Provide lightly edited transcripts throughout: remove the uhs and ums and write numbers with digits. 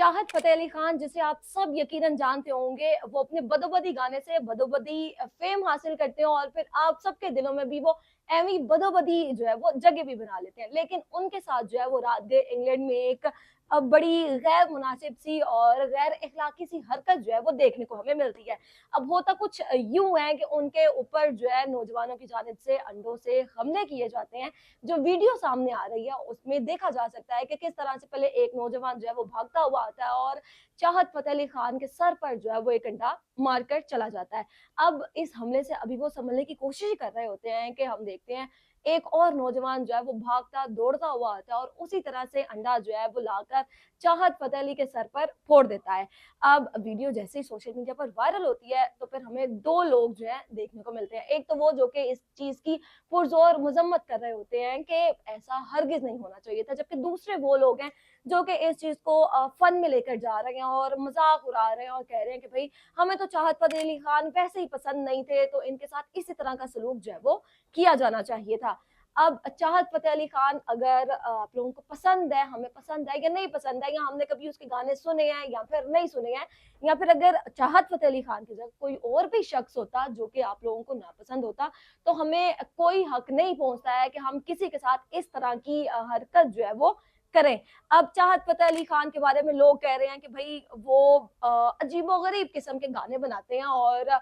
चाहत फ़तेह अली खान जिसे आप सब यकीनन जानते होंगे, वो अपने बदोबदी गाने से बदोबदी फ़ेम हासिल करते हैं और फिर आप सबके दिलों में भी वो एवी बदोबदी जो है वो जगह भी बना लेते हैं। लेकिन उनके साथ जो है वो रात गए इंग्लैंड में एक बड़ी गैर मुनासिब सी और गैर इखलाकी सी हरकत जो है वो देखने को हमें मिलती है। अब होता कुछ यूँ है कि उनके ऊपर जो है नौजवानों की जानिब से अंडों से हमले किए जाते हैं। जो वीडियो सामने आ रही है उसमें देखा जा सकता है कि किस तरह से पहले एक नौजवान जो है वो भागता हुआ आता है और चाहत फ़तेह अली खान के सर पर जो है वो एक अंडा मारकर चला जाता है। अब इस हमले से अभी वो संभलने की कोशिश कर रहे होते हैं कि हम देखते हैं एक और नौजवान जो है वो भागता दौड़ता हुआ आता है और उसी तरह से अंडा जो है वो लाकर चाहत फ़तेह अली के सर पर फोड़ देता है। अब वीडियो जैसे ही सोशल मीडिया पर वायरल होती है तो फिर हमें 2 लोग जो है देखने को मिलते हैं। एक तो वो जो कि इस चीज़ की पुरज़ोर मज़म्मत कर रहे होते हैं कि ऐसा हरगिज़ नहीं होना चाहिए था, जबकि दूसरे वो लोग हैं जो कि इस चीज़ को फ़न में लेकर जा रहे हैं और मज़ाक उड़ा रहे हैं और कह रहे हैं कि भई हमें तो चाहत फ़तेह अली खान वैसे ही पसंद नहीं थे, तो इनके साथ इसी तरह का सलूक जो है वो किया जाना चाहिए था। अब चाहत फ़तेह अली खान अगर आप लोगों को पसंद है, हमें पसंद है या नहीं पसंद है या हमने कभी उसके गाने सुने हैं या फिर नहीं सुने हैं या फिर अगर चाहत फ़तेह अली खान की जगह कोई और भी शख्स होता जो कि आप लोगों को नापसंद होता, तो हमें कोई हक नहीं पहुँचता है कि हम किसी के साथ इस तरह की हरकत जो है वो करें। अब चाहत फ़तेह अली खान के बारे में लोग कह रहे हैं कि भई वो अजीबो-गरीब किस्म के गाने बनाते हैं और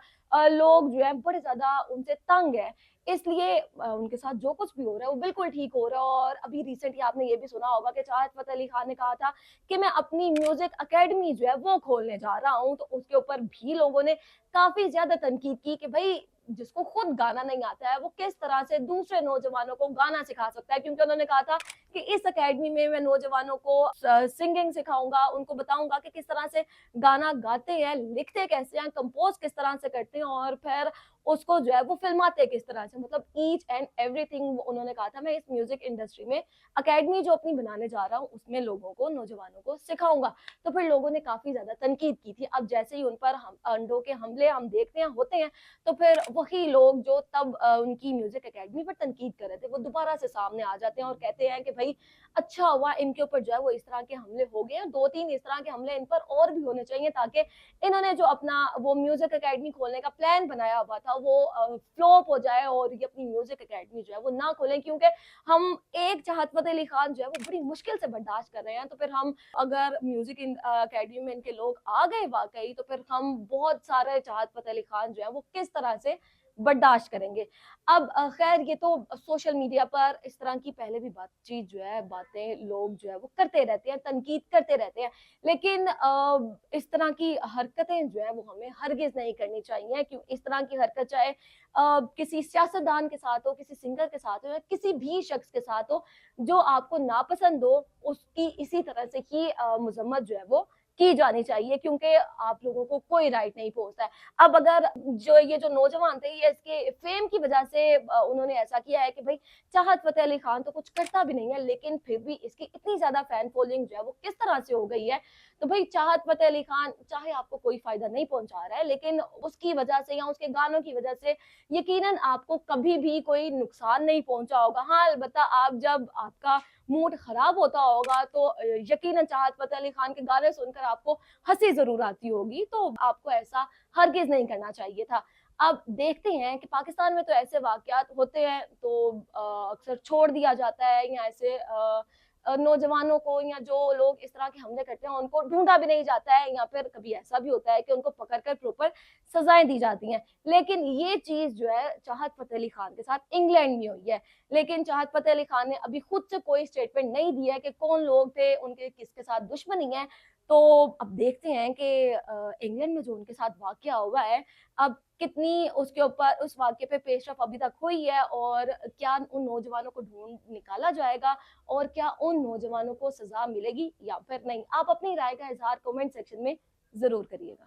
लोग जो है बड़े ज़्यादा उनसे तंग हैं। इसलिए उनके साथ जो कुछ भी हो रहा है वो बिल्कुल ठीक हो रहा है और अभी रिसेंटली आपने ये भी सुना होगा कि चाहत फ़तेह अली खान ने कहा था कि मैं अपनी म्यूज़िक अकेडमी जो है वो खोलने जा रहा हूँ। तो उसके ऊपर भी लोगों ने काफ़ी ज़्यादा तनकीद की कि भई जिसको खुद गाना नहीं आता है, वो किस तरह से दूसरे नौजवानों को गाना सिखा सकता है, क्योंकि उन्होंने कहा था कि इस अकेडमी में मैं नौजवानों को सिंगिंग सिखाऊँगा, उनको बताऊँगा कि किस तरह से गाना गाते हैं, लिखते कैसे हैं, कंपोज़ किस तरह से करते हैं और फिर उसको जो है वो फ़िल्माते किस तरह से, मतलब ईच एंड एवरीथिंग उन्होंने कहा था मैं इस म्यूज़िक इंडस्ट्री में अकेडमी जो अपनी बनाने जा रहा हूँ, उसमें लोगों को, नौजवानों को सिखाऊँगा। तो फिर लोगों ने काफ़ी ज़्यादा तनकीद की थी। अब जैसे ही उन पर हम अंडों के हमले हम देखते हैं होते हैं, तो फिर वही लोग जो तब उनकी म्यूज़िक अकेडमी पर तनकीद कर रहे थे, वो दोबारा से सामने आ जाते हैं और कहते हैं कि भई अच्छा हुआ इनके ऊपर जो है वो इस तरह के हमले हो गए हैं, 2-3 इस तरह के हमले इन पर और भी होने चाहिए ताकि इन्होंने जो अपना वो म्यूज़िक अकेडमी खोलने का प्लान बनाया हुआ था वो फ्लॉप हो जाए और ये अपनी म्यूज़िक अकेडमी जो है वो ना खोलें, क्योंकि हम एक चाहत फ़तेह अली खान जो है वो बड़ी मुश्किल से बर्दाश्त कर रहे हैं, तो फिर हम अगर म्यूज़िक अकेडमी में इनके लोग आ गए वाक़ई, तो फिर हम बहुत सारे चाहत फ़तेह अली खान जो है वो किस तरह से बर्दाश्त करेंगे। अब ख़ैर ये तो सोशल मीडिया पर इस तरह की पहले भी बातचीत जो है, बातें लोग जो है वो करते रहते हैं, तनकीद करते रहते हैं। लेकिन इस तरह की हरकतें जो है वो हमें हरगिज़ नहीं करनी चाहिए, क्यों इस तरह की हरकत चाहे किसी सियासतदान के साथ हो, किसी सिंगर के साथ हो या किसी भी शख्स के साथ हो, जो आपको नापसंद हो, उसकी इसी तरह से ही मज़म्मत जो है वो की जानी चाहिए, क्योंकि आप लोगों को कोई राइट नहीं पहुँचता है। अब अगर जो नौजवान थे ये इसके फ़ेम की वजह से उन्होंने ऐसा किया है कि भई चाहत फ़तेह अली खान तो कुछ करता भी नहीं है, लेकिन फिर भी इसकी इतनी ज़्यादा फैन फॉलोइंग जो है वो किस तरह से हो गई है, तो भई चाहत फ़तेह अली खान चाहे आपको कोई फ़ायदा नहीं पहुँचा रहा है, लेकिन उसकी वजह से या उसके गानों की वजह से यकीनन आपको कभी भी कोई नुकसान नहीं पहुँचा होगा। हाँ, अलबत्ता आप जब आपका मूड ख़राब होता होगा तो यकीनन चाहत फ़तेह अली खान के गाने सुनकर आपको हँसी ज़रूर आती होगी, तो आपको ऐसा हरगिज़ नहीं करना चाहिए था। अब देखते हैं कि पाकिस्तान में तो ऐसे वाक़यात होते हैं तो अक्सर छोड़ दिया जाता है या ऐसे नौजवानों को या जो लोग इस तरह के हमले करते हैं उनको ढूँढा भी नहीं जाता है या फिर कभी ऐसा भी होता है कि उनको पकड़ कर प्रॉपर सज़ाएँ दी जाती हैं। लेकिन ये चीज़ जो है चाहत फ़तेह अली खान के साथ इंग्लैंड में हुई है। लेकिन चाहत फ़तेह अली खान ने अभी खुद से कोई स्टेटमेंट नहीं दिया है कि कौन लोग थे, उनके किसके साथ दुश्मनी है। तो अब देखते हैं कि इंग्लैंड में जो उनके साथ वाक़या हुआ है, अब कितनी उसके ऊपर उस वाक़ये पे पेशरफ़ अभी तक हुई है और क्या उन नौजवानों को ढूँढ निकाला जाएगा और क्या उन नौजवानों को सज़ा मिलेगी या फिर नहीं? आप अपनी राय का इज़हार कमेंट सेक्शन में ज़रूर करिएगा।